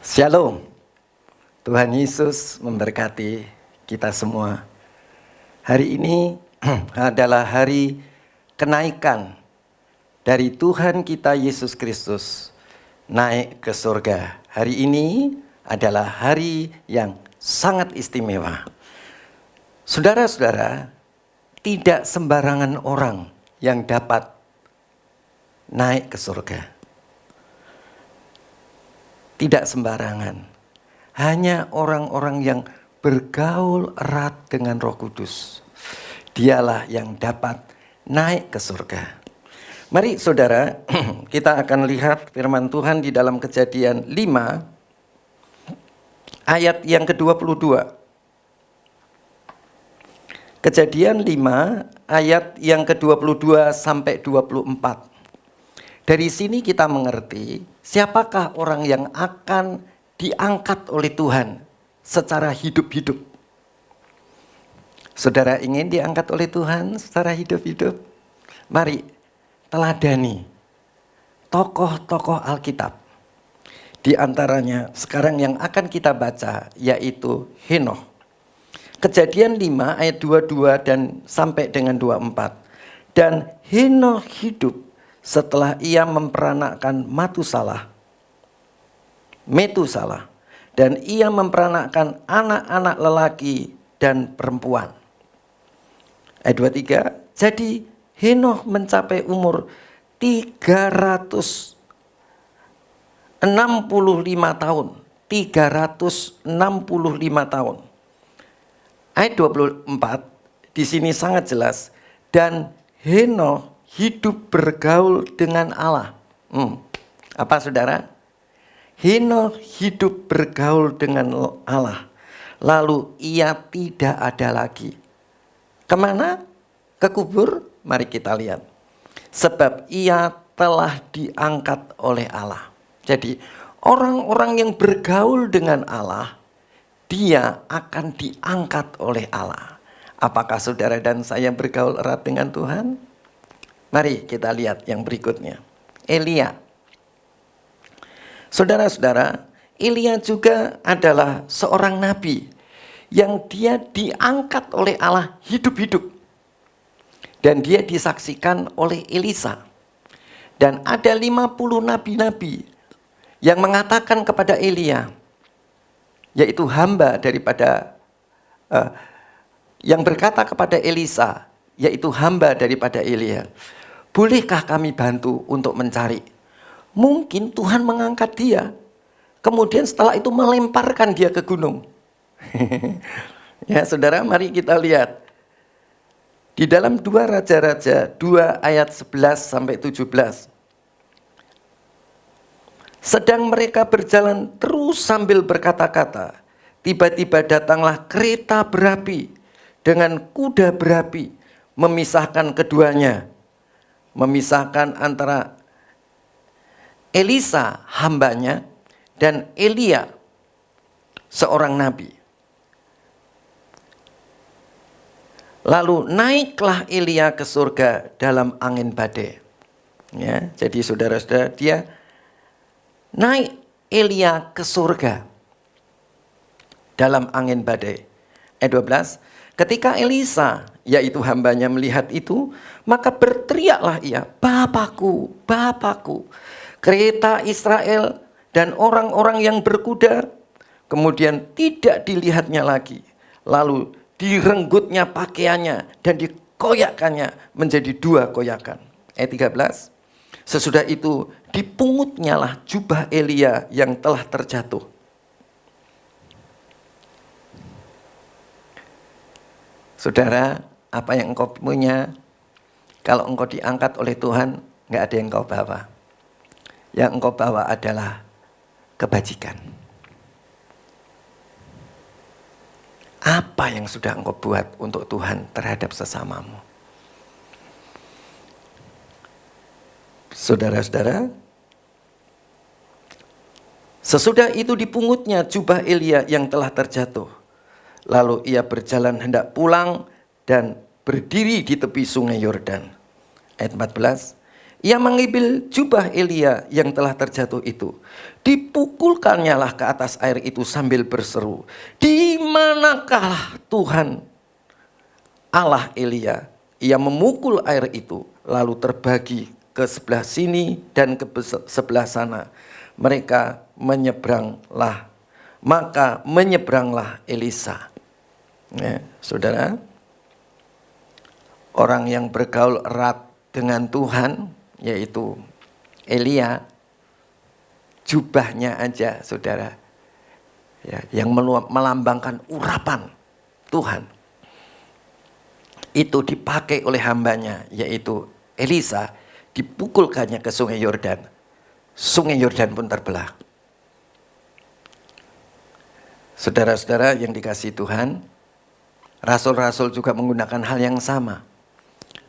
Shalom, Tuhan Yesus memberkati kita semua. Hari ini adalah hari kenaikan dari Tuhan kita Yesus Kristus naik ke surga. Hari ini adalah hari yang sangat istimewa. Saudara-saudara, tidak sembarangan orang yang dapat naik ke surga. Tidak sembarangan. Hanya orang-orang yang bergaul erat dengan Roh Kudus. Dialah yang dapat naik ke surga. Mari saudara, kita akan lihat firman Tuhan di dalam Kejadian 5 ayat yang ke-22. Kejadian 5 ayat yang ke-22 sampai 24. Dari sini kita mengerti siapakah orang yang akan diangkat oleh Tuhan secara hidup-hidup. Saudara ingin diangkat oleh Tuhan secara hidup-hidup? Mari teladani tokoh-tokoh Alkitab. Di antaranya sekarang yang akan kita baca yaitu Henokh. Kejadian 5 ayat 22 dan sampai dengan 24. Dan Henokh hidup setelah ia memperanakkan Metusalah, dan ia memperanakkan anak-anak lelaki dan perempuan. Ayat 23, jadi Henokh mencapai umur 365 tahun. 365 tahun. Ayat 24, di sini sangat jelas. Dan Henokh hidup bergaul dengan Allah. Apa saudara? Henokh hidup bergaul dengan Allah. Lalu ia tidak ada lagi. Kemana? Ke kubur? Mari kita lihat. Sebab ia telah diangkat oleh Allah. Jadi orang-orang yang bergaul dengan Allah, dia akan diangkat oleh Allah. Apakah saudara dan saya bergaul erat dengan Tuhan? Mari kita lihat yang berikutnya. Elia. Saudara-saudara, Elia juga adalah seorang nabi yang dia diangkat oleh Allah hidup-hidup. Dan dia disaksikan oleh Elisa. Dan ada 50 nabi-nabi yang mengatakan kepada Elia, yaitu hamba daripada, yang berkata kepada Elisa, yaitu hamba daripada Elia, bolehkah kami bantu untuk mencari? Mungkin Tuhan mengangkat dia, kemudian setelah itu melemparkan dia ke gunung. Ya saudara, mari kita lihat. Di dalam 2 Raja-Raja 2 ayat 11 sampai 17. Sedang mereka berjalan terus sambil berkata-kata, tiba-tiba datanglah kereta berapi dengan kuda berapi, memisahkan keduanya. Memisahkan antara Elisa hambanya dan Elia seorang nabi. Lalu naiklah Elia ke surga dalam angin badai. Ya, jadi saudara-saudara, dia naik Elia ke surga dalam angin badai. Ayat 12. Ketika Elisa, yaitu hambanya, melihat itu, maka berteriaklah ia, Bapakku, Bapakku, kereta Israel dan orang-orang yang berkuda. Kemudian tidak dilihatnya lagi. Lalu direnggutnya pakaiannya dan dikoyakkannya menjadi 2 koyakan. Ayat 13. Sesudah itu dipunguttnyalah jubah Elia yang telah terjatuh. Saudara, apa yang engkau punya, kalau engkau diangkat oleh Tuhan, nggak ada yang engkau bawa. Yang engkau bawa adalah kebajikan. Apa yang sudah engkau buat untuk Tuhan terhadap sesamamu? Saudara-saudara, sesudah itu dipungutnya jubah Elia yang telah terjatuh. Lalu ia berjalan hendak pulang dan berdiri di tepi sungai Yordan. Ayat 14. Ia mengambil jubah Elia yang telah terjatuh itu. Dipukulkannya lah ke atas air itu sambil berseru, "Di manakah Tuhan Allah Elia?" Ia memukul air itu, lalu terbagi ke sebelah sini dan ke sebelah sana. Mereka menyeberanglah. Maka menyeberanglah Elisa. Ya, saudara, orang yang bergaul erat dengan Tuhan, yaitu Elia, jubahnya aja, saudara, ya, yang melambangkan urapan Tuhan, itu dipakai oleh hambanya, yaitu Elisa, dipukulkannya ke sungai Yordan. Sungai Yordan pun terbelah. Saudara-saudara yang dikasihi Tuhan, rasul-rasul juga menggunakan hal yang sama.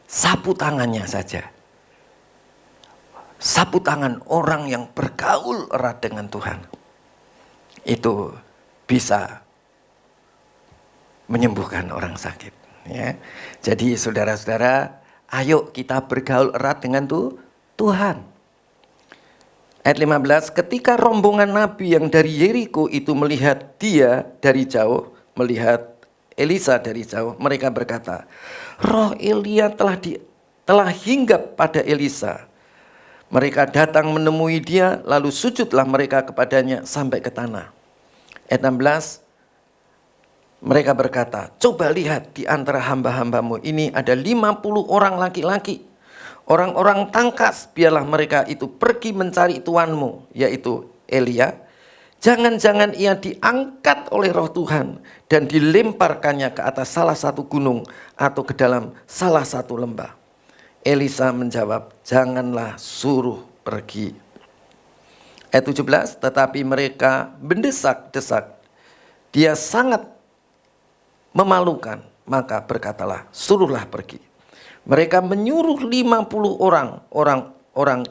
Sapu tangannya saja. Sapu tangan orang yang bergaul erat dengan Tuhan, itu bisa menyembuhkan orang sakit. Ya. Jadi saudara-saudara, ayo kita bergaul erat dengan Tuhan. Ayat 15, ketika rombongan nabi yang dari Yeriko itu melihat dia dari jauh, melihat Elisa dari jauh, mereka berkata, "Roh Elia telah hinggap pada Elisa." Mereka datang menemui dia, lalu sujudlah mereka kepadanya sampai ke tanah. Ayat 16, mereka berkata, "Coba lihat di antara hamba-hambamu ini ada 50 orang laki-laki. Orang-orang tangkas, biarlah mereka itu pergi mencari tuanmu, yaitu Elia. Jangan-jangan ia diangkat oleh roh Tuhan dan dilemparkannya ke atas salah satu gunung atau ke dalam salah satu lembah." Elisa menjawab, "Janganlah, suruh pergi." Ayat 17, tetapi mereka mendesak-desak. Dia sangat memalukan, maka berkatalah, "Suruhlah pergi." Mereka menyuruh 50 orang. Orang-orang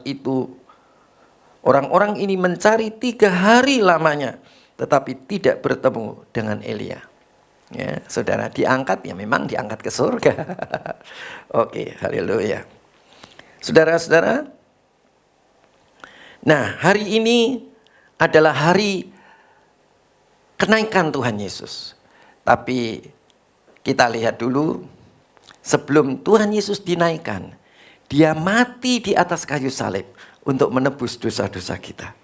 ini mencari 3 hari lamanya, tetapi tidak bertemu dengan Elia. Ya, saudara, diangkat ya memang diangkat ke surga. Oke, haleluya. Saudara-saudara, nah hari ini adalah hari kenaikan Tuhan Yesus. Tapi kita lihat dulu, sebelum Tuhan Yesus dinaikkan, dia mati di atas kayu salib untuk menebus dosa-dosa kita.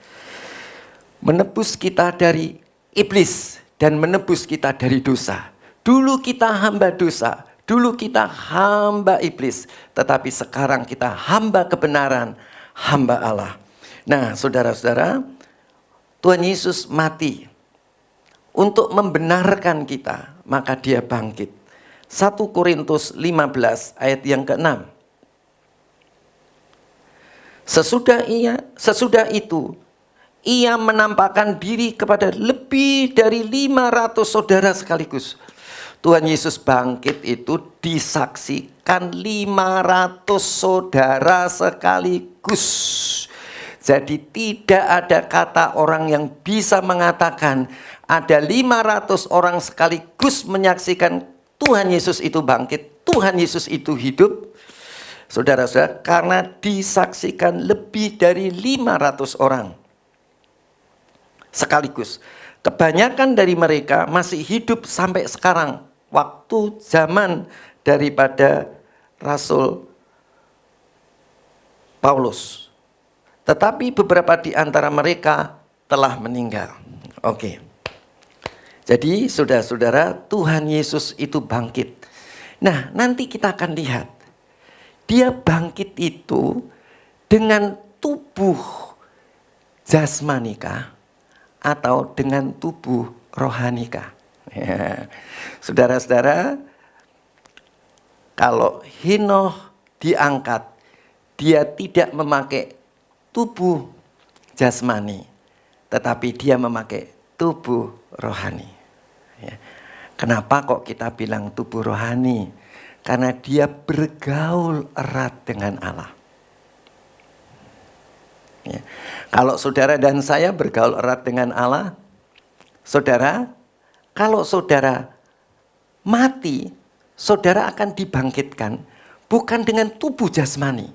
Menebus kita dari iblis dan menebus kita dari dosa. Dulu kita hamba dosa, dulu kita hamba iblis, tetapi sekarang kita hamba kebenaran, hamba Allah. Nah, saudara-saudara, Tuhan Yesus mati untuk membenarkan kita, maka dia bangkit. 1 Korintus 15 ayat yang ke-6. Sesudah itu, ia menampakkan diri kepada lebih dari 500 saudara sekaligus. Tuhan Yesus bangkit itu disaksikan 500 saudara sekaligus. Jadi tidak ada kata orang yang bisa mengatakan ada 500 orang sekaligus menyaksikan Tuhan Yesus itu bangkit, Tuhan Yesus itu hidup. Saudara-saudara, karena disaksikan lebih dari 500 orang sekaligus. Kebanyakan dari mereka masih hidup sampai sekarang, waktu zaman daripada Rasul Paulus. Tetapi beberapa di antara mereka telah meninggal. Oke. Jadi saudara-saudara, Tuhan Yesus itu bangkit. Nah, nanti kita akan lihat. Dia bangkit itu dengan tubuh jasmanikah atau dengan tubuh rohanikah? Ya. Saudara-saudara, kalau Henoh diangkat, dia tidak memakai tubuh jasmani, tetapi dia memakai tubuh rohani. Ya. Kenapa kok kita bilang tubuh rohani? Karena dia bergaul erat dengan Allah. Ya. Kalau saudara dan saya bergaul erat dengan Allah, saudara, kalau saudara mati, saudara akan dibangkitkan bukan dengan tubuh jasmani,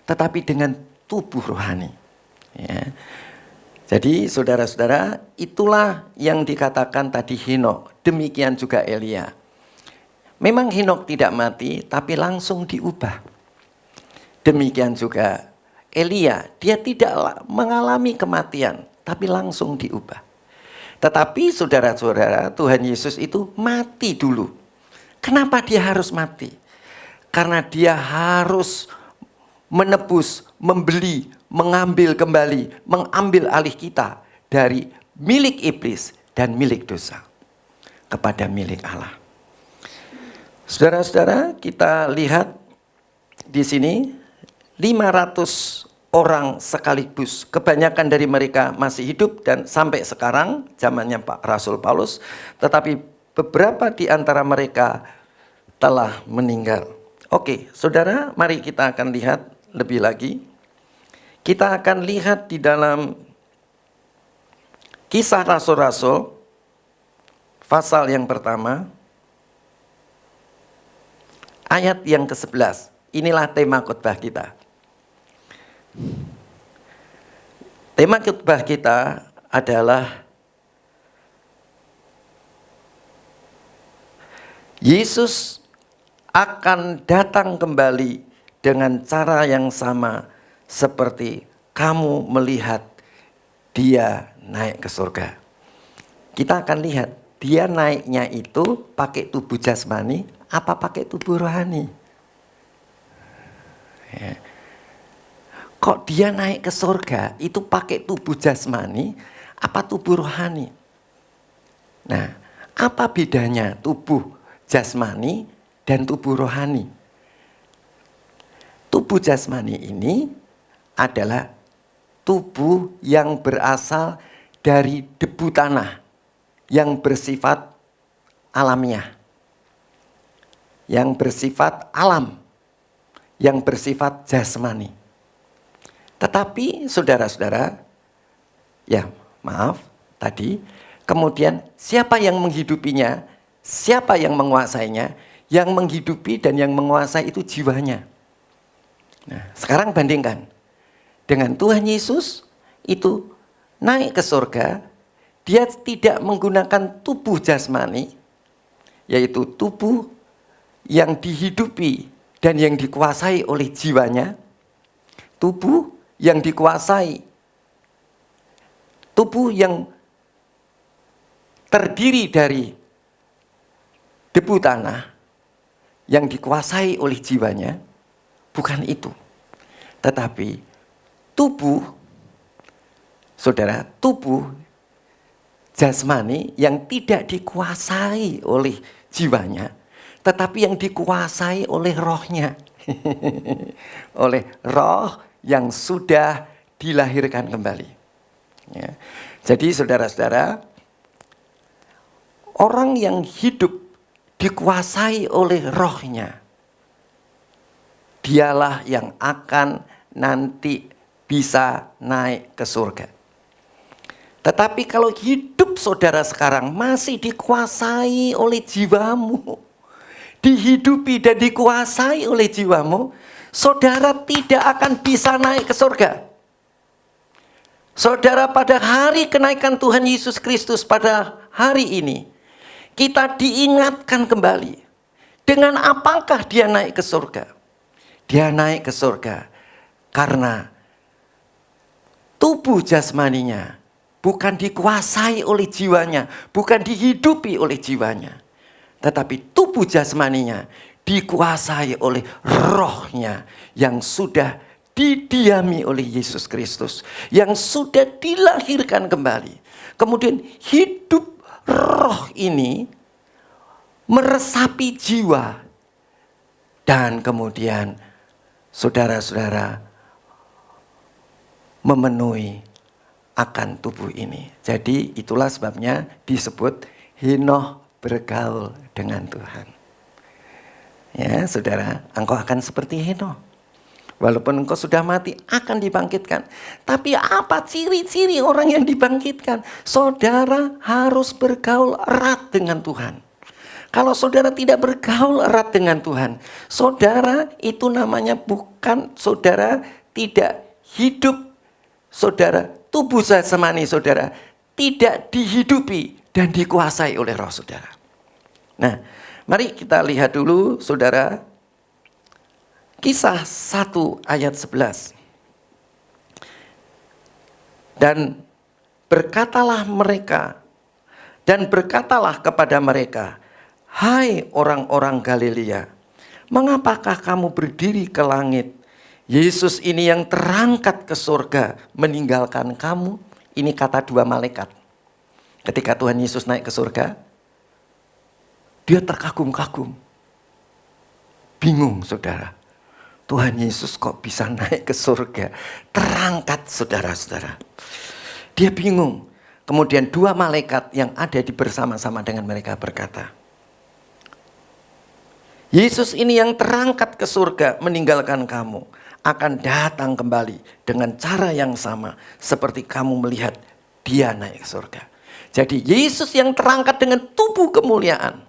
tetapi dengan tubuh rohani. Ya. Jadi saudara-saudara, itulah yang dikatakan tadi Henokh. Demikian juga Elia. Memang Henokh tidak mati, tapi langsung diubah. Demikian juga Elia, dia tidak mengalami kematian, tapi langsung diubah. Tetapi saudara-saudara, Tuhan Yesus itu mati dulu. Kenapa dia harus mati? Karena dia harus menebus, membeli, mengambil kembali, mengambil alih kita dari milik iblis dan milik dosa kepada milik Allah. Saudara-saudara, kita lihat di sini 500 orang sekaligus. Kebanyakan dari mereka masih hidup dan sampai sekarang zamannya Pak Rasul Paulus, tetapi beberapa di antara mereka telah meninggal. Oke, saudara, mari kita akan lihat lebih lagi. Kita akan lihat di dalam Kisah Rasul-Rasul pasal yang pertama ayat yang ke-11. Inilah tema khotbah kita. Tema khotbah kita adalah Yesus akan datang kembali dengan cara yang sama seperti kamu melihat dia naik ke surga. Kita akan lihat dia naiknya itu pakai tubuh jasmani apa pakai tubuh rohani. Ya. Kok dia naik ke surga itu pakai tubuh jasmani apa tubuh rohani? Nah, apa bedanya tubuh jasmani dan tubuh rohani? Tubuh jasmani ini adalah tubuh yang berasal dari debu tanah yang bersifat alamiah, yang bersifat alam, yang bersifat jasmani. Tetapi saudara-saudara, ya maaf tadi, kemudian siapa yang menghidupinya, siapa yang menguasainya? Yang menghidupi dan yang menguasai itu jiwanya. Nah, sekarang bandingkan dengan Tuhan Yesus itu naik ke surga, dia tidak menggunakan tubuh jasmani, yaitu tubuh yang dihidupi dan yang dikuasai oleh jiwanya, tubuh yang dikuasai, tubuh yang terdiri dari debu tanah yang dikuasai oleh jiwanya. Bukan itu, tetapi tubuh, saudara, tubuh jasmani yang tidak dikuasai oleh jiwanya, tetapi yang dikuasai oleh rohnya, oleh roh yang sudah dilahirkan kembali. Ya. Jadi saudara-saudara, orang yang hidup dikuasai oleh rohnya, dialah yang akan nanti bisa naik ke surga. Tetapi kalau hidup saudara sekarang masih dikuasai oleh jiwamu, dihidupi dan dikuasai oleh jiwamu, saudara tidak akan bisa naik ke surga. Saudara, pada hari kenaikan Tuhan Yesus Kristus pada hari ini, kita diingatkan kembali. Dengan apakah dia naik ke surga? Dia naik ke surga karena tubuh jasmaninya bukan dikuasai oleh jiwanya, bukan dihidupi oleh jiwanya. Tetapi tubuh jasmaninya dikuasai oleh rohnya yang sudah didiami oleh Yesus Kristus, yang sudah dilahirkan kembali. Kemudian hidup roh ini meresapi jiwa dan kemudian saudara-saudara memenuhi akan tubuh ini. Jadi itulah sebabnya disebut Henokh bergaul dengan Tuhan. Ya saudara, engkau akan seperti Henokh. Walaupun engkau sudah mati akan dibangkitkan. Tapi apa ciri-ciri orang yang dibangkitkan? Saudara harus bergaul erat dengan Tuhan. Kalau saudara tidak bergaul erat dengan Tuhan, saudara itu namanya bukan saudara tidak hidup, saudara, tubuh jasmani saudara tidak dihidupi dan dikuasai oleh roh saudara. Nah, mari kita lihat dulu saudara, Kisah 1 ayat 11. Dan berkatalah kepada mereka, hai orang-orang Galilea, mengapakah kamu berdiri ke langit? Yesus ini yang terangkat ke surga meninggalkan kamu. Ini kata dua malaikat. Ketika Tuhan Yesus naik ke surga, dia terkagum-kagum. Bingung saudara. Tuhan Yesus kok bisa naik ke surga? Terangkat saudara-saudara. Dia bingung. Kemudian dua malaikat yang ada di bersama-sama dengan mereka berkata, Yesus ini yang terangkat ke surga meninggalkan kamu akan datang kembali dengan cara yang sama seperti kamu melihat dia naik ke surga. Jadi Yesus yang terangkat dengan tubuh kemuliaan,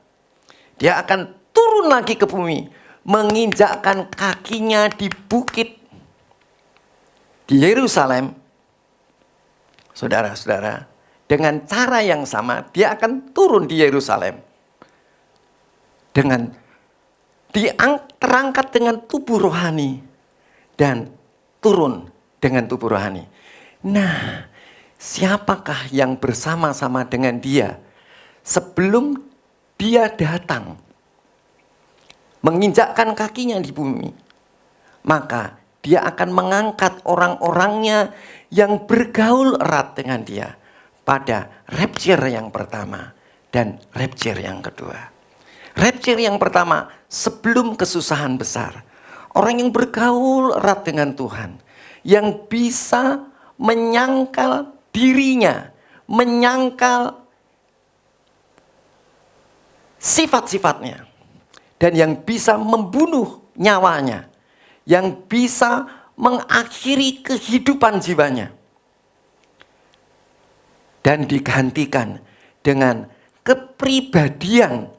dia akan turun lagi ke bumi, menginjakkan kakinya di bukit di Yerusalem. Saudara-saudara, dengan cara yang sama dia akan turun di Yerusalem dengan terangkat dengan tubuh rohani dan turun dengan tubuh rohani. Nah, siapakah yang bersama-sama dengan dia sebelum dia datang menginjakkan kakinya di bumi? Maka dia akan mengangkat orang-orangnya yang bergaul erat dengan dia pada rapture yang pertama dan rapture yang kedua. Rapture yang pertama sebelum kesusahan besar. Orang yang bergaul erat dengan Tuhan, yang bisa menyangkal dirinya, menyangkal sifat-sifatnya, dan yang bisa membunuh nyawanya, yang bisa mengakhiri kehidupan jiwanya, dan digantikan dengan kepribadian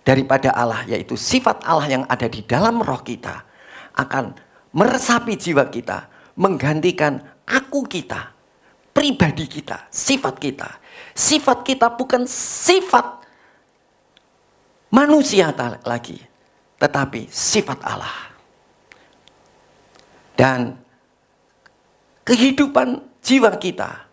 daripada Allah, yaitu sifat Allah yang ada di dalam roh kita, akan meresapi jiwa kita, menggantikan aku kita, pribadi kita, sifat kita. Sifat kita bukan sifat manusia lagi, tetapi sifat Allah. Dan kehidupan jiwa kita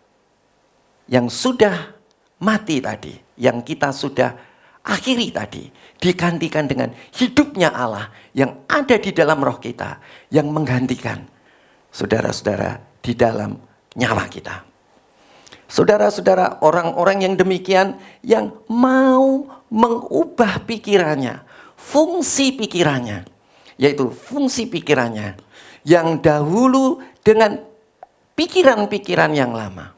yang sudah mati tadi, yang kita sudah akhiri tadi, digantikan dengan hidupnya Allah yang ada di dalam roh kita, yang menggantikan saudara-saudara di dalam nyawa kita. Saudara-saudara, orang-orang yang demikian yang mau mengubah pikirannya, fungsi pikirannya, yaitu fungsi pikirannya yang dahulu dengan pikiran-pikiran yang lama,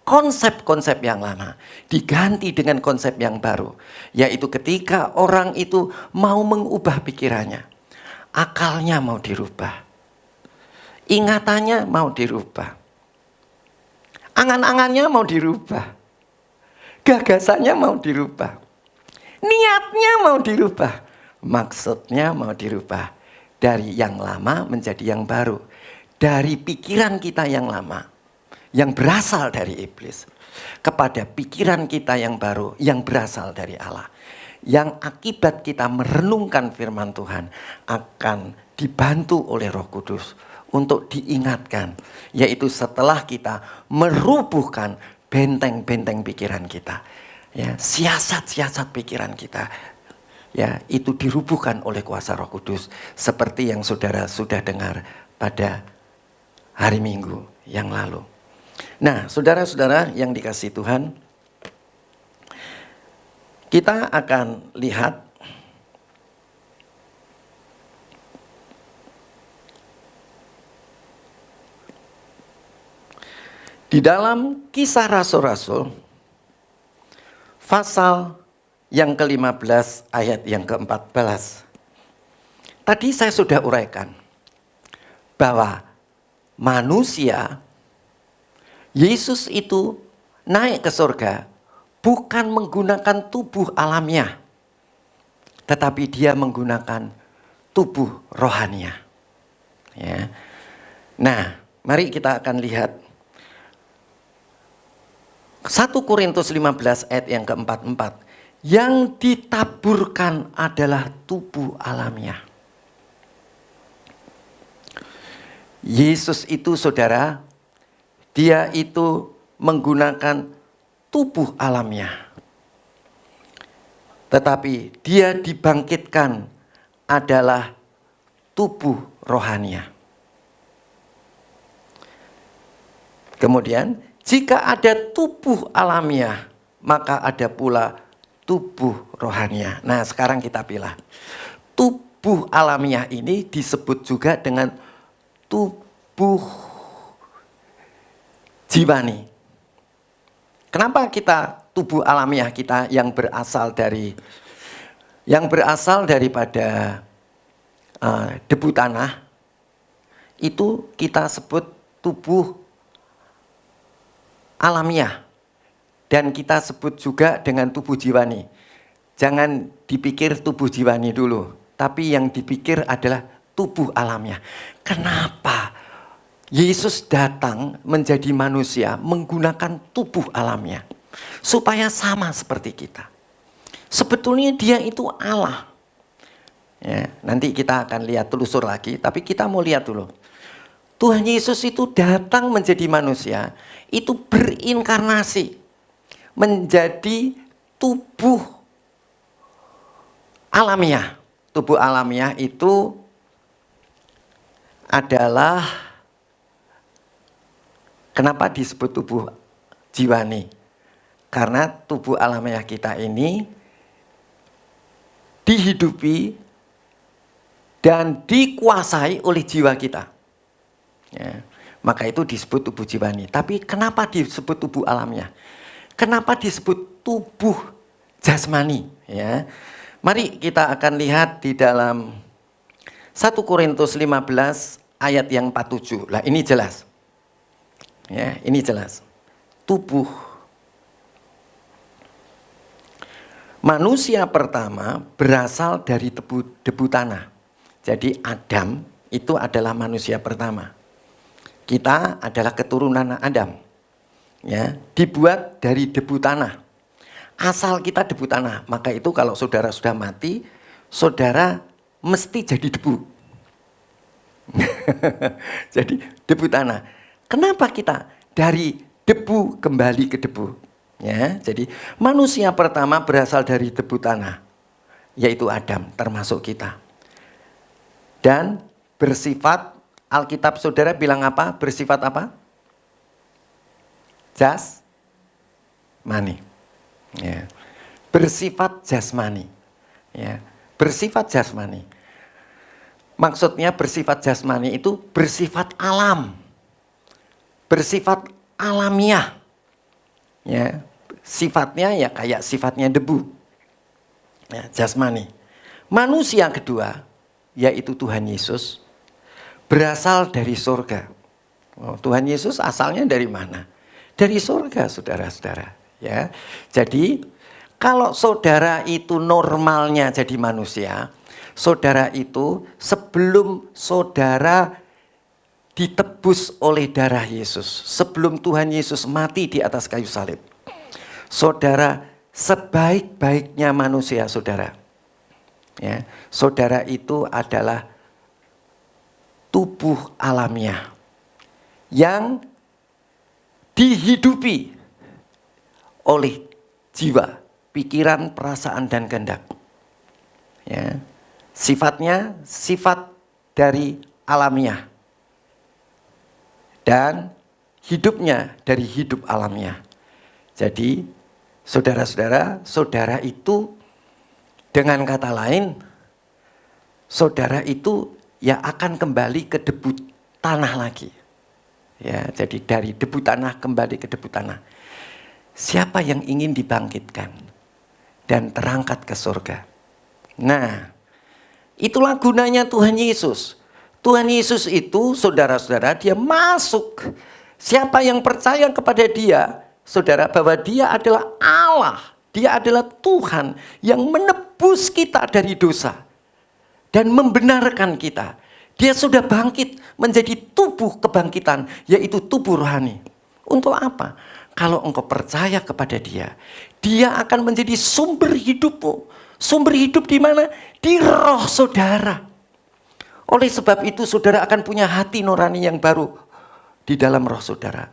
konsep-konsep yang lama diganti dengan konsep yang baru, yaitu ketika orang itu mau mengubah pikirannya, akalnya mau dirubah, ingatannya mau dirubah, angan-angannya mau dirubah, gagasannya mau dirubah, niatnya mau dirubah, maksudnya mau dirubah dari yang lama menjadi yang baru, dari pikiran kita yang lama yang berasal dari iblis kepada pikiran kita yang baru yang berasal dari Allah, yang akibat kita merenungkan firman Tuhan akan dibantu oleh Roh Kudus untuk diingatkan, yaitu setelah kita merubuhkan benteng-benteng pikiran kita, ya, siasat-siasat pikiran kita, ya, itu dirubuhkan oleh kuasa Roh Kudus seperti yang saudara sudah dengar pada hari Minggu yang lalu. Nah, saudara-saudara yang dikasihi Tuhan, kita akan lihat di dalam Kisah Rasul-Rasul pasal yang ke-15 ayat yang ke-14. Tadi saya sudah uraikan bahwa manusia, Yesus itu naik ke surga bukan menggunakan tubuh alamiah, tetapi dia menggunakan tubuh rohaniah. Ya. Nah, mari kita akan lihat 1 Korintus 15 ayat yang keempat-empat. Yang ditaburkan adalah tubuh alamiah. Yesus itu saudara, dia itu menggunakan tubuh alamiah. Tetapi dia dibangkitkan adalah tubuh rohaniah. Kemudian, jika ada tubuh alamiah, maka ada pula tubuh rohaniah. Nah, sekarang kita pilih. Tubuh alamiah ini disebut juga dengan tubuh jiwani. Kenapa kita tubuh alamiah kita yang berasal daripada debu tanah itu kita sebut tubuh alamiah. Dan kita sebut juga dengan tubuh jiwani. Jangan dipikir tubuh jiwani dulu, tapi yang dipikir adalah tubuh alamiah. Kenapa Yesus datang menjadi manusia menggunakan tubuh alamiah? Supaya sama seperti kita. Sebetulnya dia itu Allah. Ya, nanti kita akan lihat telusur lagi, tapi kita mau lihat dulu. Tuhan Yesus itu datang menjadi manusia, itu berinkarnasi. Menjadi tubuh alamiah. Tubuh alamiah itu adalah, kenapa disebut tubuh jiwani? Karena tubuh alamiah kita ini dihidupi dan dikuasai oleh jiwa kita. Ya, maka itu disebut tubuh jiwani. Tapi kenapa disebut tubuh alamiah? Kenapa disebut tubuh jasmani? Ya. Mari kita akan lihat di dalam 1 Korintus 15 ayat yang 47. Lah ini jelas. Ya, ini jelas. Tubuh manusia pertama berasal dari debu tanah. Jadi Adam itu adalah manusia pertama. Kita adalah keturunan Adam. Ya, dibuat dari debu tanah. Asal kita debu tanah, maka itu kalau saudara sudah mati, saudara mesti jadi debu. Jadi debu tanah. Kenapa kita dari debu kembali ke debu? Ya, jadi manusia pertama berasal dari debu tanah, yaitu Adam, termasuk kita. Dan bersifat, Alkitab saudara bilang apa? Bersifat apa? Jasmani. Ya. Bersifat jasmani. Ya. Bersifat jasmani. Maksudnya bersifat jasmani itu bersifat alam. Bersifat alamiah. Ya. Sifatnya ya kayak sifatnya debu. Ya, jasmani. Manusia kedua, yaitu Tuhan Yesus, berasal dari surga. Oh, Tuhan Yesus asalnya dari mana? Dari surga, saudara-saudara. Ya, jadi kalau saudara itu normalnya jadi manusia, saudara itu sebelum saudara ditebus oleh darah Yesus, sebelum Tuhan Yesus mati di atas kayu salib, saudara sebaik-baiknya manusia, saudara. Ya, saudara itu adalah tubuh alamiah yang dihidupi oleh jiwa, pikiran, perasaan, dan kehendak. Ya. Sifatnya sifat dari alamiah. Dan hidupnya dari hidup alamiah. Jadi, saudara-saudara, saudara itu dengan kata lain, saudara itu ya akan kembali ke debu tanah lagi. Ya, jadi dari debu tanah kembali ke debu tanah. Siapa yang ingin dibangkitkan dan terangkat ke surga? Nah, itulah gunanya Tuhan Yesus. Tuhan Yesus itu, saudara-saudara, dia masuk. Siapa yang percaya kepada dia, saudara, bahwa dia adalah Allah. Dia adalah Tuhan yang menebus kita dari dosa dan membenarkan kita. Dia sudah bangkit menjadi tubuh kebangkitan, yaitu tubuh rohani. Untuk apa? Kalau engkau percaya kepada Dia, Dia akan menjadi sumber hidupmu. Sumber hidup di mana? Di roh saudara. Oleh sebab itu saudara akan punya hati nurani yang baru di dalam roh saudara.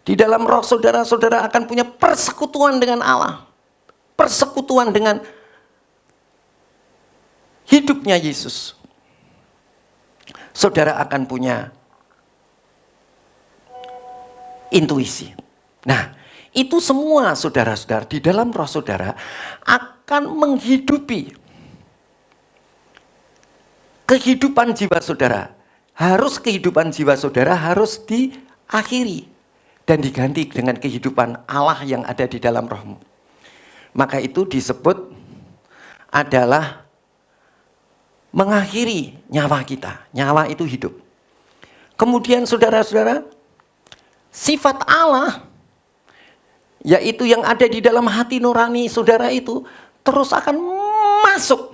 Di dalam roh saudara, saudara akan punya persekutuan dengan Allah. Persekutuan dengan hidupnya Yesus. Saudara akan punya intuisi. Nah, itu semua saudara-saudara di dalam roh saudara akan menghidupi kehidupan jiwa saudara. Kehidupan jiwa saudara harus diakhiri dan diganti dengan kehidupan Allah yang ada di dalam rohmu. Maka itu disebut adalah mengakhiri nyawa kita. Nyawa itu hidup. Kemudian saudara-saudara, sifat Allah, yaitu yang ada di dalam hati nurani saudara itu, terus akan masuk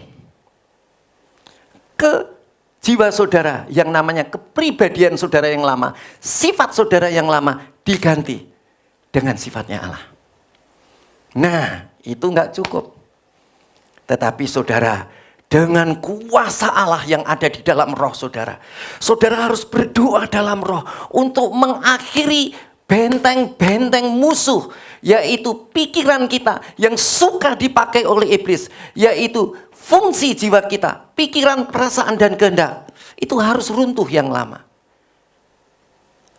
ke jiwa saudara yang namanya kepribadian saudara yang lama. Sifat saudara yang lama diganti dengan sifatnya Allah. Nah, itu enggak cukup. Tetapi saudara, dengan kuasa Allah yang ada di dalam roh saudara, saudara harus berdoa dalam roh untuk mengakhiri benteng-benteng musuh, yaitu pikiran kita yang suka dipakai oleh iblis, yaitu fungsi jiwa kita, pikiran, perasaan, dan kehendak. Itu harus runtuh yang lama.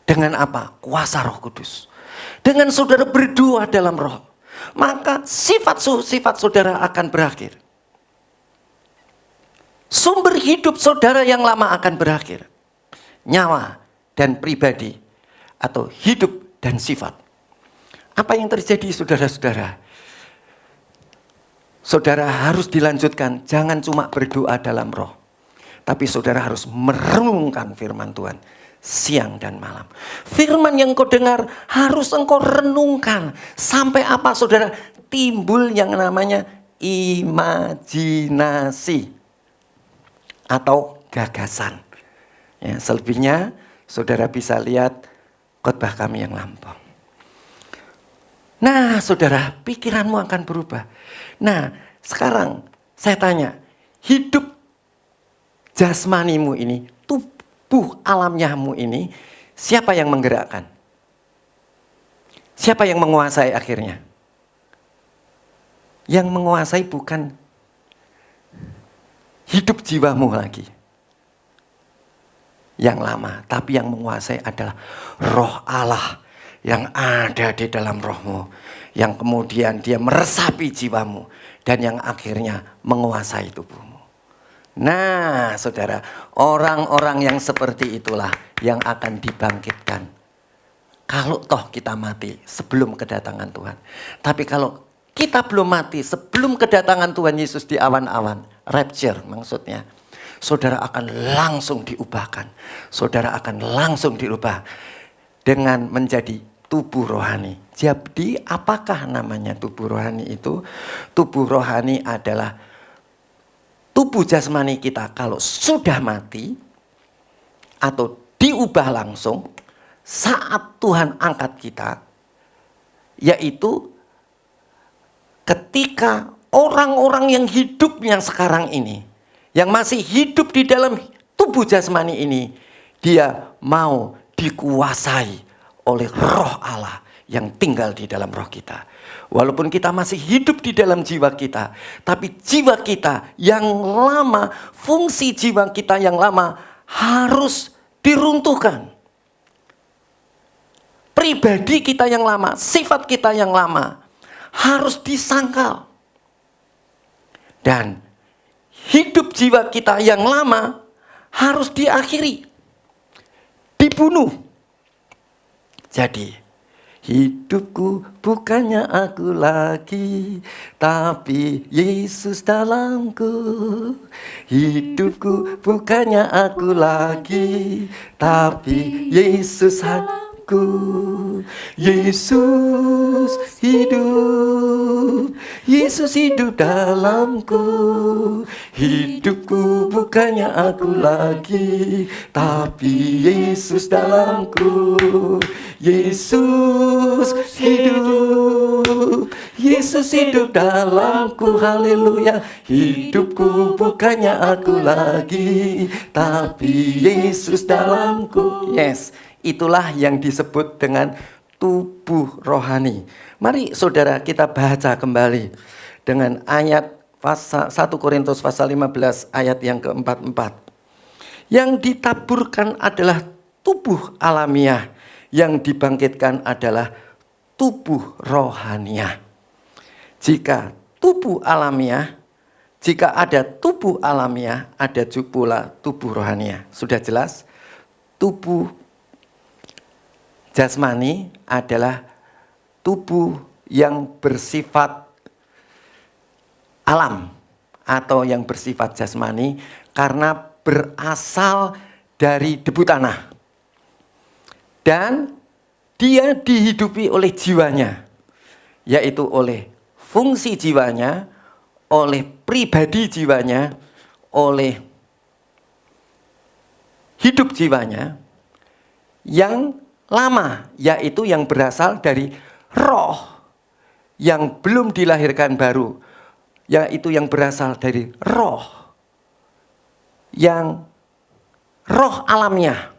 Dengan apa? Kuasa Roh Kudus. Dengan saudara berdoa dalam roh, maka sifat-sifat saudara akan berakhir. Sumber hidup saudara yang lama akan berakhir. Nyawa dan pribadi atau hidup dan sifat. Apa yang terjadi saudara-saudara? Saudara harus dilanjutkan, jangan cuma berdoa dalam roh. Tapi saudara harus merenungkan firman Tuhan siang dan malam. Firman yang kau dengar harus engkau renungkan. Sampai apa saudara? Timbul yang namanya imajinasi atau gagasan. Ya, selebihnya saudara bisa lihat khotbah kami yang lampau. Nah, saudara, pikiranmu akan berubah. Nah, sekarang saya tanya, hidup jasmanimu ini, tubuh alamiahmu ini, siapa yang menggerakkan? Siapa yang menguasai akhirnya? Yang menguasai bukan hidup jiwamu lagi yang lama, tapi yang menguasai adalah roh Allah yang ada di dalam rohmu, yang kemudian dia meresapi jiwamu dan yang akhirnya menguasai tubuhmu. Nah, saudara, orang-orang yang seperti itulah yang akan dibangkitkan kalau toh kita mati sebelum kedatangan Tuhan. Tapi kalau kita belum mati sebelum kedatangan Tuhan Yesus di awan-awan, rapture maksudnya, saudara akan langsung diubahkan. Saudara akan langsung diubah dengan menjadi tubuh rohani. Jadi apakah namanya tubuh rohani itu? Tubuh rohani adalah tubuh jasmani kita kalau sudah mati atau diubah langsung saat Tuhan angkat kita, yaitu ketika orang-orang yang hidupnya sekarang ini, yang masih hidup di dalam tubuh jasmani ini, dia mau dikuasai oleh roh Allah yang tinggal di dalam roh kita. Walaupun kita masih hidup di dalam jiwa kita, tapi jiwa kita yang lama, fungsi jiwa kita yang lama harus diruntuhkan. Pribadi kita yang lama, sifat kita yang lama harus disangkal. Dan hidup jiwa kita yang lama harus diakhiri, dibunuh. Jadi hidupku bukannya aku lagi, tapi Yesus dalamku. Hidupku bukannya aku lagi, tapi Yesus hidupku. Yesus hidup, Yesus hidup dalamku. Hidupku bukannya aku lagi, tapi Yesus dalamku. Yesus hidup, Yesus hidup dalamku. Haleluya. Hidupku bukannya aku lagi, tapi Yesus dalamku. Yes, itulah yang disebut dengan tubuh rohani. Mari saudara kita baca kembali dengan ayat 1 Korintus pasal 15 ayat yang keempat-empat. Yang ditaburkan adalah tubuh alamiah, yang dibangkitkan adalah tubuh rohaniah. Jika ada tubuh alamiah, ada pula tubuh rohaniah. Sudah jelas? Tubuh jasmani adalah tubuh yang bersifat alam atau yang bersifat jasmani karena berasal dari debu tanah. Dan dia dihidupi oleh jiwanya, yaitu oleh fungsi jiwanya, oleh pribadi jiwanya, oleh hidup jiwanya yang lama, yaitu yang berasal dari roh yang belum dilahirkan baru, yaitu yang berasal dari roh alamiah.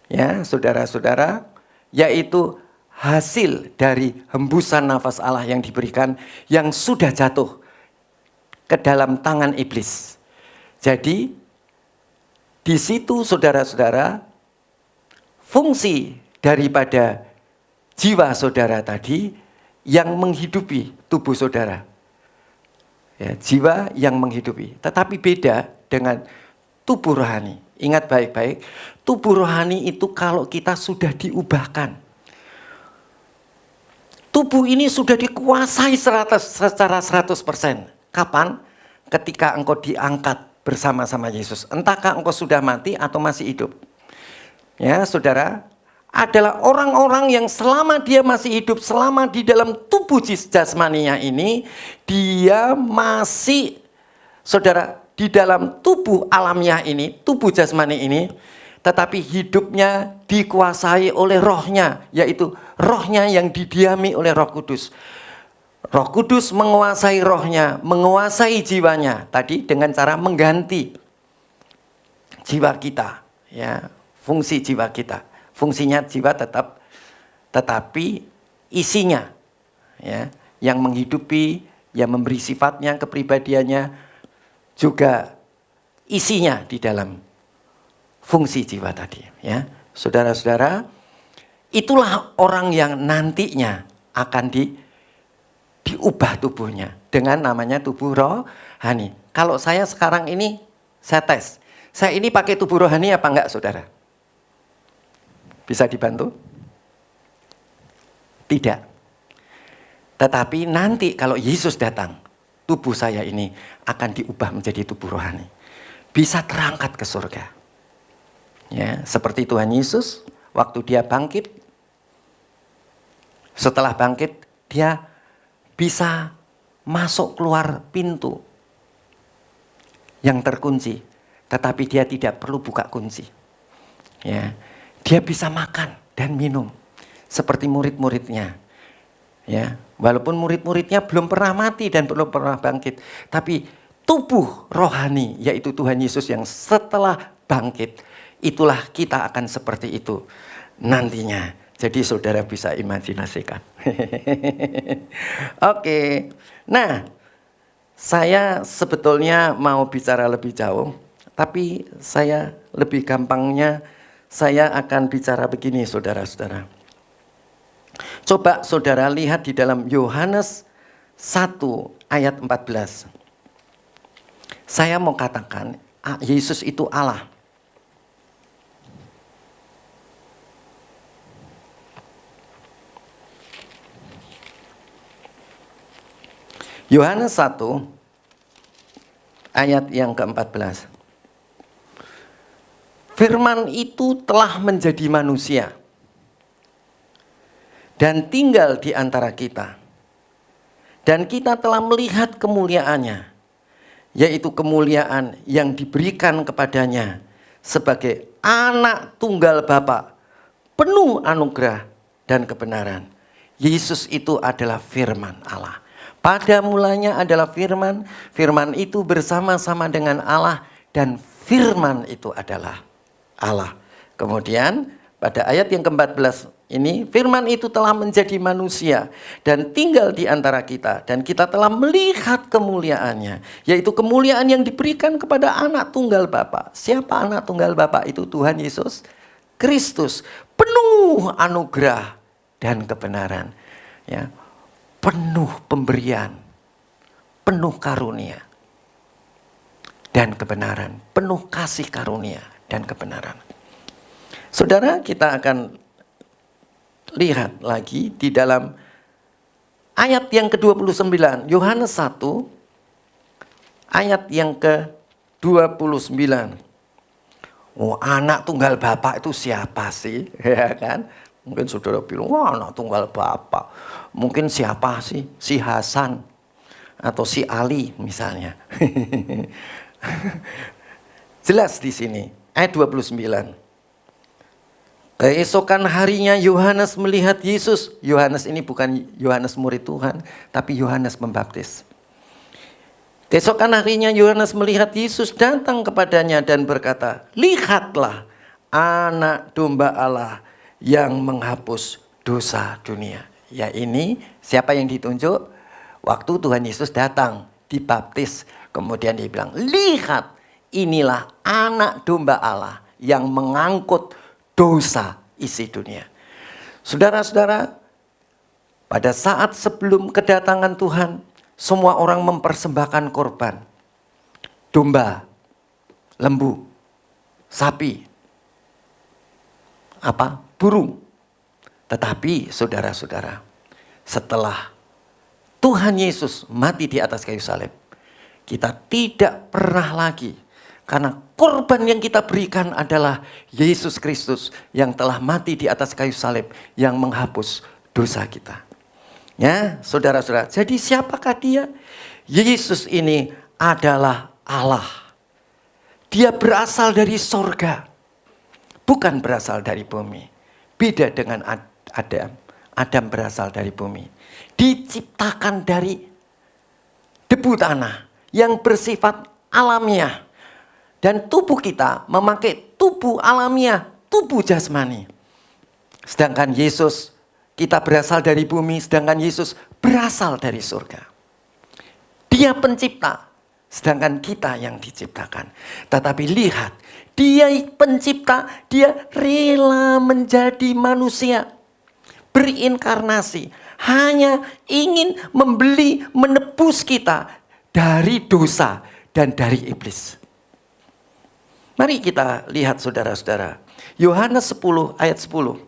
Ya, saudara-saudara, yaitu hasil dari hembusan nafas Allah yang diberikan, yang sudah jatuh ke dalam tangan iblis. Jadi di situ saudara-saudara, fungsi daripada jiwa saudara tadi yang menghidupi tubuh saudara. Ya, jiwa yang menghidupi, tetapi beda dengan tubuh rohani. Ingat baik-baik, tubuh rohani itu kalau kita sudah diubahkan. Tubuh ini sudah dikuasai secara 100%. Kapan? Ketika engkau diangkat bersama-sama Yesus. Entahkah engkau sudah mati atau masih hidup. Ya, saudara, adalah orang-orang yang selama dia masih hidup, selama di dalam tubuh jasmaninya ini, dia masih, saudara, di dalam tubuh alamiah ini, tubuh jasmani ini, tetapi hidupnya dikuasai oleh rohnya, yaitu rohnya yang didiami oleh Roh Kudus. Roh Kudus menguasai rohnya, menguasai jiwanya, tadi dengan cara mengganti jiwa kita, ya, fungsi jiwa kita. Fungsinya jiwa tetap, tetapi isinya, ya, yang menghidupi, yang memberi sifatnya, kepribadiannya, juga isinya di dalam fungsi jiwa tadi, ya. Saudara-saudara, itulah orang yang nantinya akan diubah tubuhnya dengan namanya tubuh rohani. Kalau saya sekarang ini, saya tes, saya ini pakai tubuh rohani apa enggak, saudara? Bisa dibantu? Tidak. Tetapi nanti kalau Yesus datang, tubuh saya ini akan diubah menjadi tubuh rohani. Bisa terangkat ke surga. Ya, seperti Tuhan Yesus waktu dia bangkit. Setelah bangkit, dia bisa masuk keluar pintu yang terkunci, tetapi dia tidak perlu buka kunci. Ya, dia bisa makan dan minum seperti murid-muridnya. Ya, walaupun murid-muridnya belum pernah mati dan belum pernah bangkit, tapi tubuh rohani, yaitu Tuhan Yesus yang setelah bangkit, itulah kita akan seperti itu nantinya. Jadi saudara bisa imajinasikan. Oke, nah, saya sebetulnya mau bicara lebih jauh, tapi saya lebih gampangnya saya akan bicara begini, saudara-saudara. Coba saudara lihat di dalam Yohanes 1 ayat 14. Saya mau katakan Yesus itu Allah. Yohanes 1 ayat yang ke-14. Firman itu telah menjadi manusia dan tinggal di antara kita. Dan kita telah melihat kemuliaannya, yaitu kemuliaan yang diberikan kepadanya sebagai anak tunggal Bapa, penuh anugerah dan kebenaran. Yesus itu adalah firman Allah. Pada mulanya adalah firman, firman itu bersama-sama dengan Allah, dan firman itu adalah Allah. Kemudian pada ayat yang ke-14 ini, firman itu telah menjadi manusia dan tinggal di antara kita, dan kita telah melihat kemuliaannya, yaitu kemuliaan yang diberikan kepada anak tunggal Bapa. Siapa anak tunggal Bapa itu? Tuhan Yesus Kristus, penuh anugerah dan kebenaran, ya, penuh pemberian, penuh karunia dan kebenaran, penuh kasih karunia dan kebenaran. Saudara, kita akan lihat lagi di dalam ayat yang ke-29, Yohanes 1 ayat yang ke-29. Oh, anak tunggal Bapa itu siapa sih? Ya kan? Mungkin saudara bilang, wah, anak tunggal Bapa. Mungkin siapa sih? Si Hasan atau si Ali misalnya. Jelas di sini ayat 29. Keesokan harinya Yohanes melihat Yesus. Yohanes ini bukan Yohanes murid Tuhan, tapi Yohanes Pembaptis. Keesokan harinya Yohanes melihat Yesus datang kepadanya dan berkata, lihatlah anak domba Allah yang menghapus dosa dunia. Ya, ini siapa yang ditunjuk? Waktu Tuhan Yesus datang, dibaptis. Kemudian dia bilang, lihat, inilah anak domba Allah yang mengangkut dosa isi dunia. Saudara-saudara, pada saat sebelum kedatangan Tuhan, semua orang mempersembahkan korban. Domba, lembu, sapi, burung. Tetapi saudara-saudara, setelah Tuhan Yesus mati di atas kayu salib, kita tidak pernah lagi, karena korban yang kita berikan adalah Yesus Kristus yang telah mati di atas kayu salib, yang menghapus dosa kita. Ya, saudara-saudara, jadi siapakah dia? Yesus ini adalah Allah. Dia berasal dari sorga, bukan berasal dari bumi. Beda dengan Adam. Adam berasal dari bumi. Diciptakan dari debu tanah yang bersifat alamiah. Dan tubuh kita memakai tubuh alamiah, tubuh jasmani. Sedangkan Yesus, kita berasal dari bumi, sedangkan Yesus berasal dari surga. Dia pencipta, sedangkan kita yang diciptakan. Tetapi lihat, dia pencipta, dia rela menjadi manusia, berinkarnasi, hanya ingin membeli, menebus kita dari dosa dan dari iblis. Mari kita lihat saudara-saudara. Yohanes 10 ayat 10.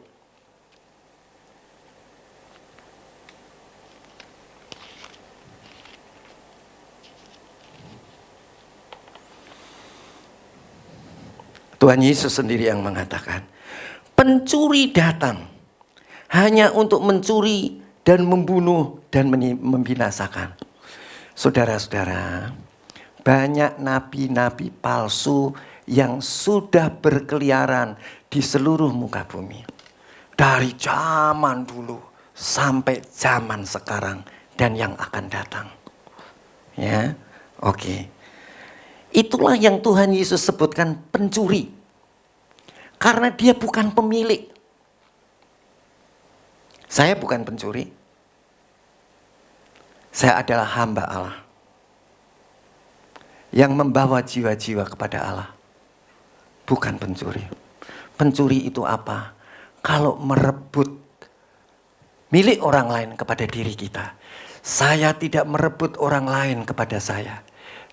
Tuhan Yesus sendiri yang mengatakan, pencuri datang hanya untuk mencuri dan membunuh dan membinasakan. Saudara-saudara, banyak nabi-nabi palsu yang sudah berkeliaran di seluruh muka bumi. Dari zaman dulu sampai zaman sekarang dan yang akan datang. Ya, oke. Itulah yang Tuhan Yesus sebutkan pencuri. Karena dia bukan pemilik. Saya bukan pencuri. Saya adalah hamba Allah yang membawa jiwa-jiwa kepada Allah. Bukan pencuri. Pencuri itu apa? Kalau merebut milik orang lain kepada diri kita. Saya tidak merebut orang lain kepada saya,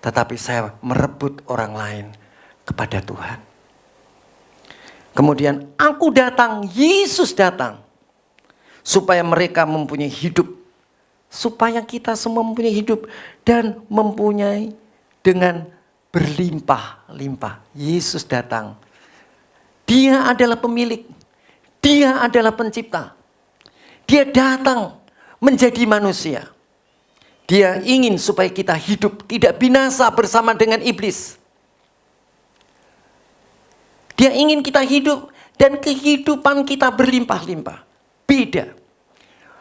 tetapi saya merebut orang lain kepada Tuhan. Kemudian aku datang, Yesus datang, supaya mereka mempunyai hidup. Supaya kita semua mempunyai hidup dan mempunyai dengan berlimpah-limpah. Yesus datang. Dia adalah pemilik. Dia adalah pencipta. Dia datang menjadi manusia. Dia ingin supaya kita hidup tidak binasa bersama dengan iblis. Dia ingin kita hidup dan kehidupan kita berlimpah-limpah. Beda.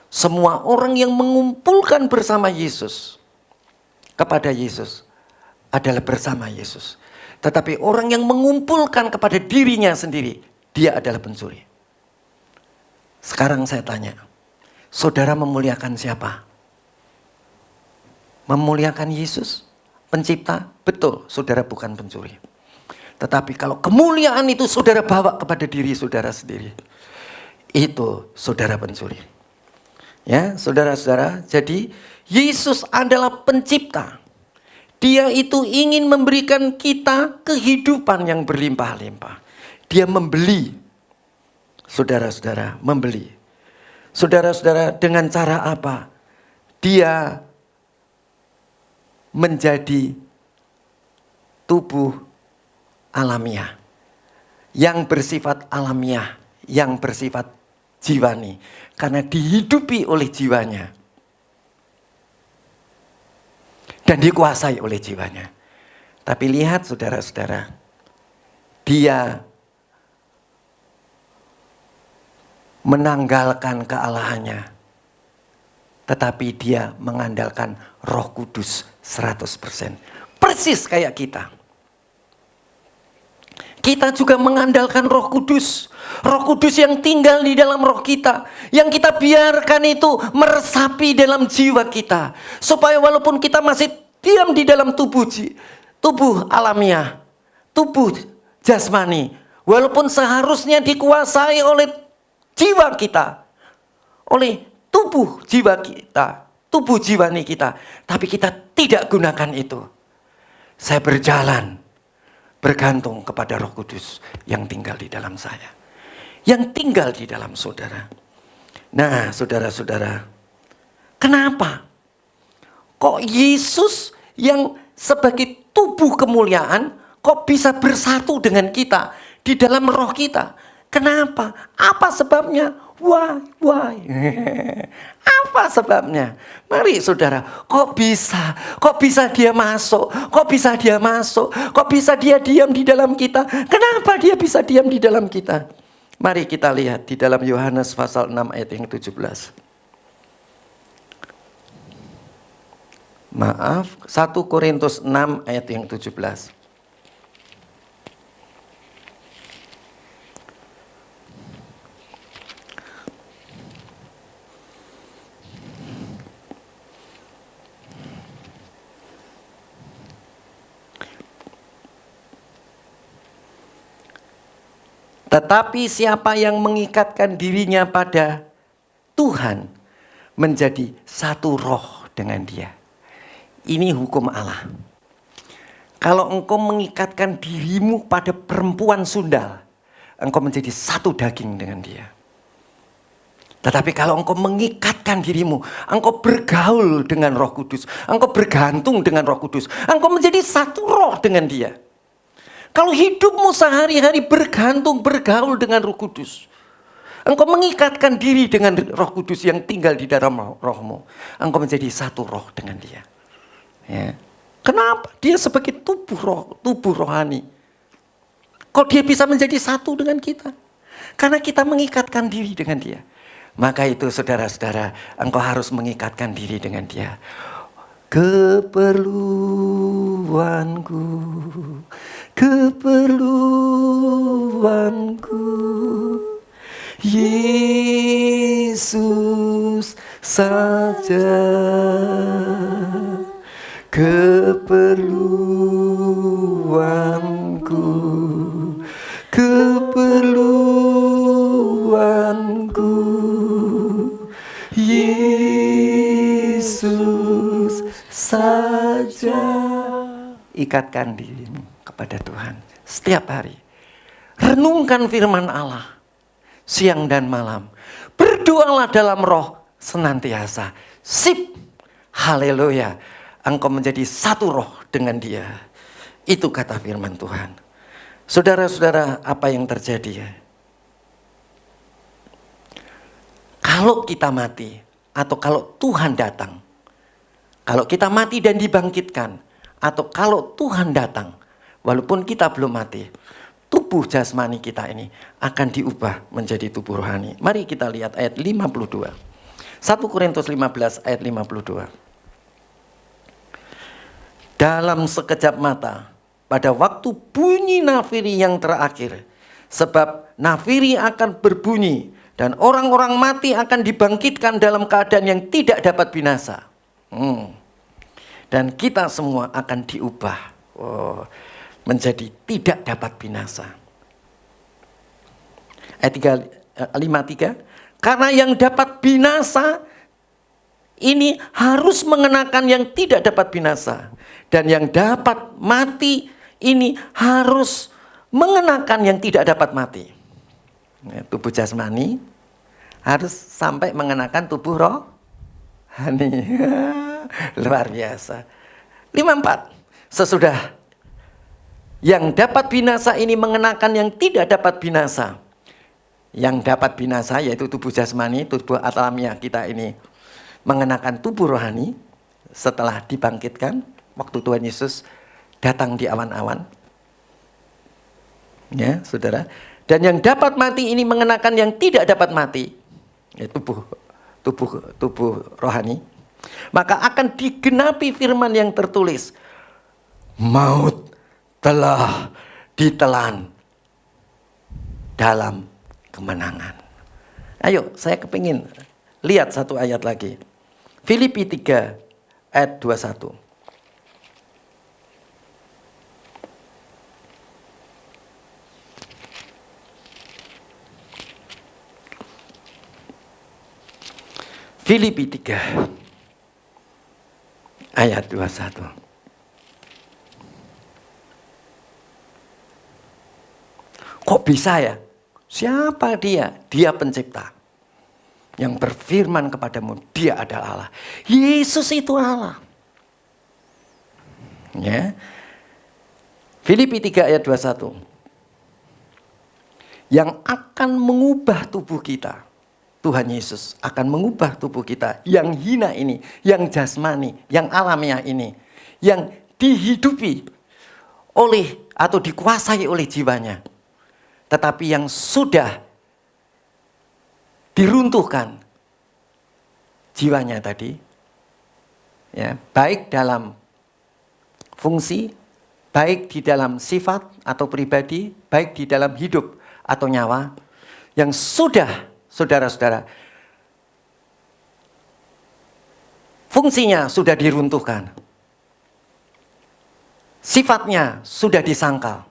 Semua orang yang mengumpulkan bersama Yesus, kepada Yesus, adalah bersama Yesus. Tetapi orang yang mengumpulkan kepada dirinya sendiri, dia adalah pencuri. Sekarang saya tanya, saudara memuliakan siapa? Memuliakan Yesus, pencipta? Betul, saudara bukan pencuri. Tetapi kalau kemuliaan itu saudara bawa kepada diri saudara sendiri, itu saudara pencuri. Ya, saudara-saudara, jadi Yesus adalah pencipta. Dia itu ingin memberikan kita kehidupan yang berlimpah-limpah. Dia membeli. Saudara-saudara, membeli. Saudara-saudara, dengan cara apa? Dia menjadi tubuh alamiah. Yang bersifat alamiah, yang bersifat jiwani. Karena dihidupi oleh jiwanya. Dan dikuasai oleh jiwanya. Tapi lihat saudara-saudara, dia menanggalkan kealahannya. Tetapi dia mengandalkan Roh Kudus 100%. Persis kayak kita. Kita juga mengandalkan Roh Kudus. Roh Kudus yang tinggal di dalam roh kita. Yang kita biarkan itu meresapi dalam jiwa kita. Supaya walaupun kita masih diam di dalam tubuh alamiah. Tubuh jasmani. Walaupun seharusnya dikuasai oleh jiwa kita. Oleh tubuh jiwa kita. Tubuh jiwani kita. Tapi kita tidak gunakan itu. Saya berjalan. Bergantung kepada Roh Kudus yang tinggal di dalam saya. Yang tinggal di dalam saudara. Nah, saudara-saudara, kenapa? Kok Yesus yang sebagai tubuh kemuliaan kok bisa bersatu dengan kita di dalam roh kita? Kenapa? Apa sebabnya? Why? Apa sebabnya? Mari saudara, kok bisa dia masuk? Kok bisa dia masuk? Kok bisa dia diam di dalam kita? Kenapa dia bisa diam di dalam kita? Mari kita lihat di dalam Yohanes pasal 6 ayat yang 17. Maaf, 1 Korintus 6 ayat yang 17. Tetapi siapa yang mengikatkan dirinya pada Tuhan menjadi satu roh dengan dia. Ini hukum Allah. Kalau engkau mengikatkan dirimu pada perempuan sundal, engkau menjadi satu daging dengan dia. Tetapi kalau engkau mengikatkan dirimu, engkau bergaul dengan Roh Kudus, engkau bergantung dengan Roh Kudus, engkau menjadi satu roh dengan dia. Kalau hidupmu sehari-hari bergaul dengan Roh Kudus, engkau mengikatkan diri dengan Roh Kudus yang tinggal di dalam rohmu, engkau menjadi satu roh dengan dia. Ya. Kenapa? Dia sebagai tubuh rohani. Kok dia bisa menjadi satu dengan kita? Karena kita mengikatkan diri dengan dia. Maka itu saudara-saudara, engkau harus mengikatkan diri dengan dia. Keperluanku, Yesus saja. Keperluanku, Yesus saja. Ikatkan dirimu kepada Tuhan setiap hari. Renungkan firman Allah siang dan malam. Berdoalah dalam roh senantiasa. Sip, haleluya. Engkau menjadi satu roh dengan dia. Itu kata firman Tuhan. Saudara-saudara, apa yang terjadi ya? kalau kita mati atau kalau Tuhan datang, kalau kita mati dan dibangkitkan, atau kalau Tuhan datang, walaupun kita belum mati, tubuh jasmani kita ini akan diubah menjadi tubuh rohani. Mari kita lihat ayat 52. 1 Korintus 15 ayat 52. Dalam sekejap mata, pada waktu bunyi nafiri yang terakhir, sebab nafiri akan berbunyi dan orang-orang mati akan dibangkitkan dalam keadaan yang tidak dapat binasa. Dan kita semua akan diubah menjadi tidak dapat binasa. Ayat 53, karena yang dapat binasa ini harus mengenakan yang tidak dapat binasa, dan yang dapat mati ini harus mengenakan yang tidak dapat mati. Tubuh jasmani harus sampai mengenakan tubuh rohani. Luar biasa. 54. Sesudah yang dapat binasa ini mengenakan yang tidak dapat binasa. Yang dapat binasa yaitu tubuh jasmani, tubuh alamiah kita ini mengenakan tubuh rohani setelah dibangkitkan waktu Tuhan Yesus datang di awan-awan. Ya, saudara. Dan yang dapat mati ini mengenakan yang tidak dapat mati, yaitu tubuh rohani. Maka akan digenapi firman yang tertulis, maut telah ditelan dalam kemenangan. Ayo, saya kepingin lihat satu ayat lagi. Filipi 3 ayat 21. Filipi 3 ayat 21. Kok bisa ya? Siapa dia? Dia pencipta. Yang berfirman kepadamu, dia adalah Allah. Yesus itu Allah. Ya. Filipi 3 ayat 21. Yang akan mengubah tubuh kita. Tuhan Yesus akan mengubah tubuh kita yang hina ini, yang jasmani, yang alamiah ini, yang dihidupi oleh atau dikuasai oleh jiwanya, tetapi yang sudah diruntuhkan jiwanya tadi, ya, baik dalam fungsi, baik di dalam sifat atau pribadi, baik di dalam hidup atau nyawa, yang sudah, saudara-saudara, fungsinya sudah diruntuhkan. Sifatnya sudah disangkal.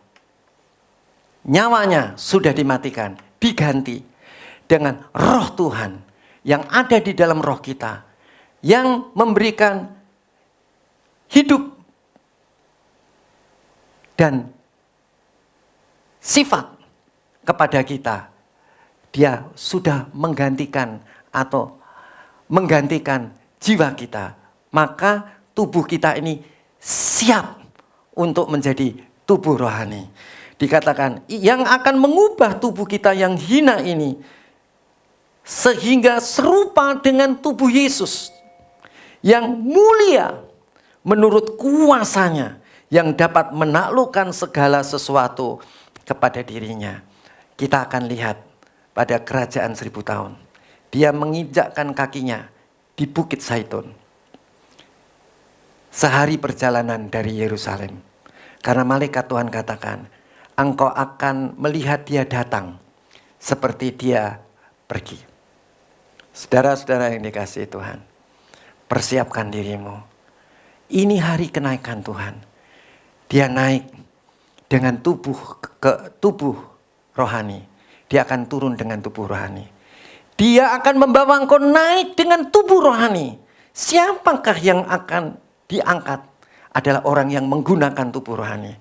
Nyawanya sudah dimatikan, diganti dengan roh Tuhan yang ada di dalam roh kita, yang memberikan hidup dan sifat kepada kita. Dia sudah menggantikan atau menggantikan jiwa kita. Maka tubuh kita ini siap untuk menjadi tubuh rohani. Dikatakan yang akan mengubah tubuh kita yang hina ini sehingga serupa dengan tubuh Yesus yang mulia menurut kuasanya, yang dapat menaklukkan segala sesuatu kepada dirinya. Kita akan lihat pada kerajaan 1000 tahun. Dia menginjakkan kakinya di Bukit Zaitun. Sehari perjalanan dari Yerusalem. Karena malaikat Tuhan katakan, engkau akan melihat dia datang seperti dia pergi. Saudara-saudara yang dikasihi Tuhan, persiapkan dirimu. Ini hari kenaikan Tuhan. Dia naik dengan tubuh rohani. Dia akan turun dengan tubuh rohani. Dia akan membawa engkau naik dengan tubuh rohani. Siapakah yang akan diangkat? Adalah orang yang menggunakan tubuh rohani.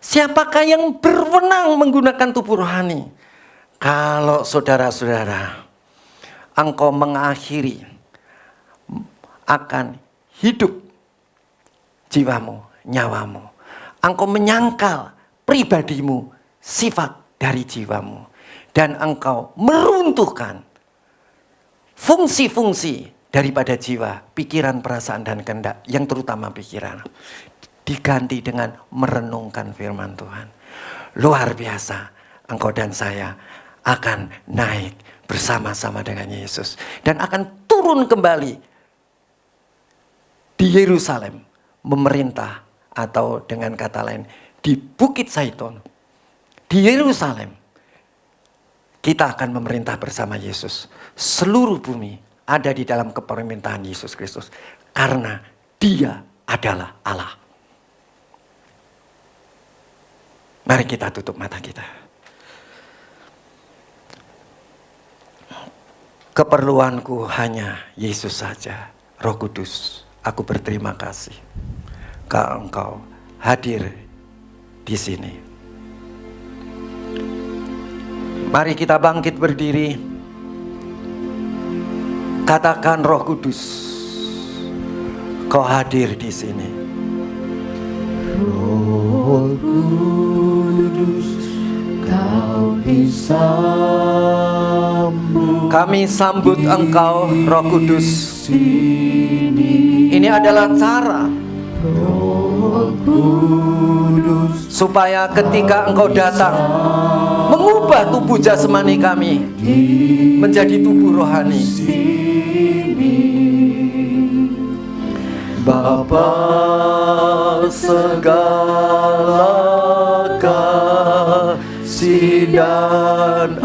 Siapakah yang berwenang menggunakan tubuh rohani? Kalau saudara-saudara, engkau mengakhiri akan hidup jiwamu, nyawamu. Engkau menyangkal pribadimu, sifat dari jiwamu. Dan engkau meruntuhkan fungsi-fungsi daripada jiwa, pikiran, perasaan, dan kehendak, yang terutama pikiran, diganti dengan merenungkan firman Tuhan. Luar biasa, engkau dan saya akan naik bersama-sama dengan Yesus dan akan turun kembali di Yerusalem, memerintah, atau dengan kata lain di Bukit Zaitun, di Yerusalem. Kita akan memerintah bersama Yesus. Seluruh bumi ada di dalam kepemerintahan Yesus Kristus karena Dia adalah Allah. Mari kita tutup mata kita. Keperluanku hanya Yesus saja. Roh Kudus, aku berterima kasih kalau Engkau hadir di sini. Mari kita bangkit berdiri. Katakan, Roh Kudus, Kau hadir di sini. Roh Kudus, Kau disambut. Kami sambut Engkau, Roh Kudus. Ini adalah cara Roh Kudus, supaya ketika Engkau datang, mengubah tubuh jasmani kami menjadi tubuh rohani. Bapa segala kasih dan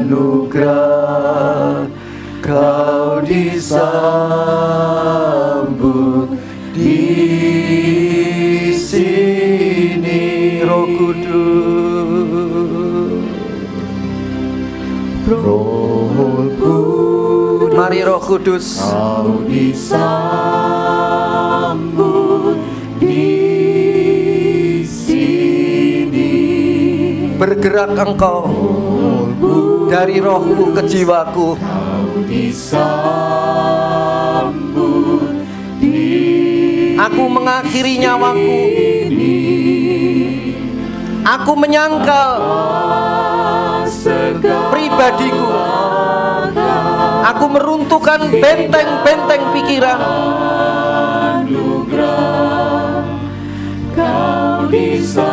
anugerah, Kau disambut di sini. Roh Kudus, Roh Kudus, mari Roh Kudus, Kau disambut di sini. bergerak Engkau dari rohku ke jiwaku. Kau disambut di Aku mengakhiri nyawaku. Aku menyangkal pribadiku. Aku meruntuhkan benteng-benteng pikiran. anugerah, Kau disambut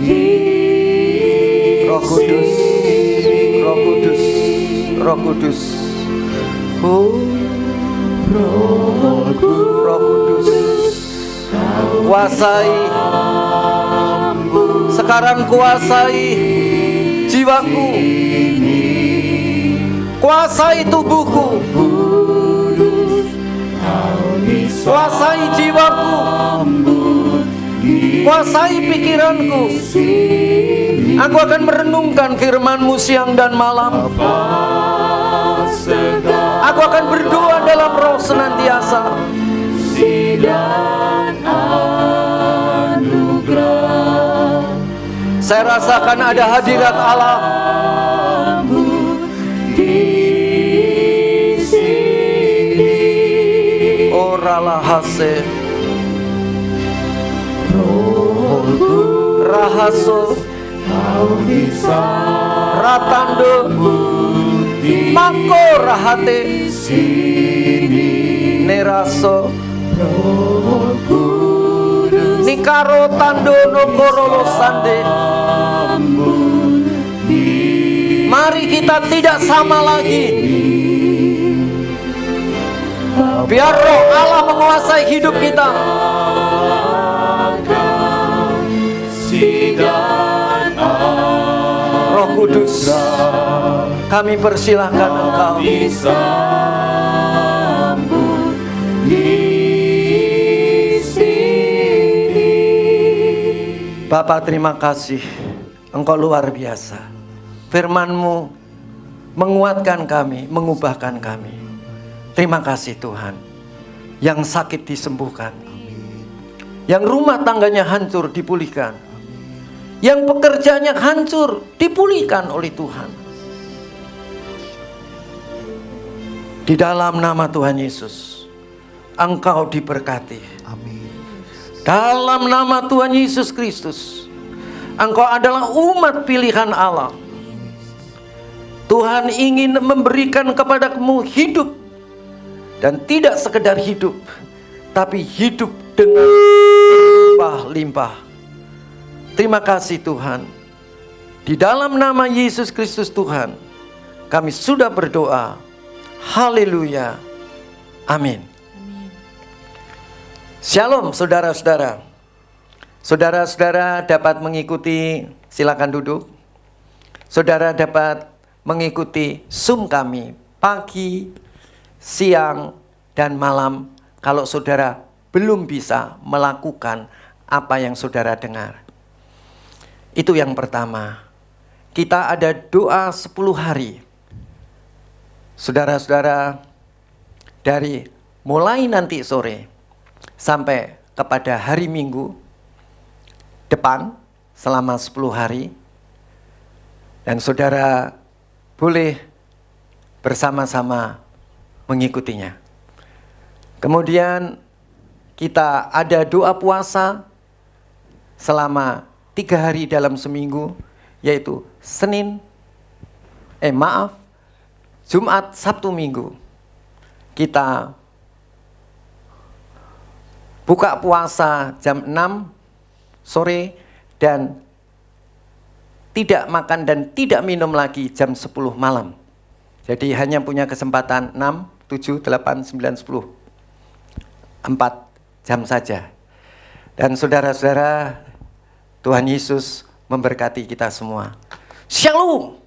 di Roh Kudus, Roh Kudus, Roh Kudus. Oh, Roh Kudus, kuasai. Sekarang kuasai jiwaku. Kuasai tubuhku. Kuasai jiwaku. Kuasai pikiranku. Aku akan merenungkan firman-Mu siang dan malam. Aku akan berdoa dalam roh senantiasa. Saya rasakan ada hadirat Allah di sini. Orala hase Roh rahaso Kau disambut ratando di mako rahate sini. neraso Roh Kudus, nikaro tandono korolo sande. Mari kita tidak sama lagi. Biar roh Allah menguasai hidup kita. Roh Kudus, kami persilahkan Engkau. disambut di sini. Bapa, terima kasih. Engkau luar biasa. Firman-Mu menguatkan kami, mengubahkan kami. Terima kasih Tuhan. Yang sakit disembuhkan. Yang rumah tangganya hancur dipulihkan. Yang pekerjaannya hancur dipulihkan oleh Tuhan. Di dalam nama Tuhan Yesus, Engkau diberkati. Amin. Dalam nama Tuhan Yesus Kristus, Engkau adalah umat pilihan Allah. Tuhan ingin memberikan kepadamu hidup, dan tidak sekedar hidup, tapi hidup dengan limpah-limpah. Terima kasih Tuhan. Di dalam nama Yesus Kristus Tuhan, kami sudah berdoa. Haleluya. Amin. Shalom saudara-saudara. Saudara-saudara dapat mengikuti, silakan duduk. Saudara dapat mengikuti Zoom kami pagi, siang, dan malam kalau saudara belum bisa melakukan apa yang saudara dengar. Itu yang pertama. Kita ada doa 10 hari. Saudara-saudara, dari mulai nanti sore sampai kepada hari Minggu depan selama 10 hari. Dan saudara boleh bersama-sama mengikutinya. Kemudian kita ada doa puasa selama 3 hari dalam seminggu, yaitu Jumat, Sabtu, Minggu. Kita buka puasa jam 6 sore dan tidak makan dan tidak minum lagi jam 10 malam. Jadi hanya punya kesempatan 6, 7, 8, 9, 10. 4 jam saja. Dan saudara-saudara, Tuhan Yesus memberkati kita semua. Shalom.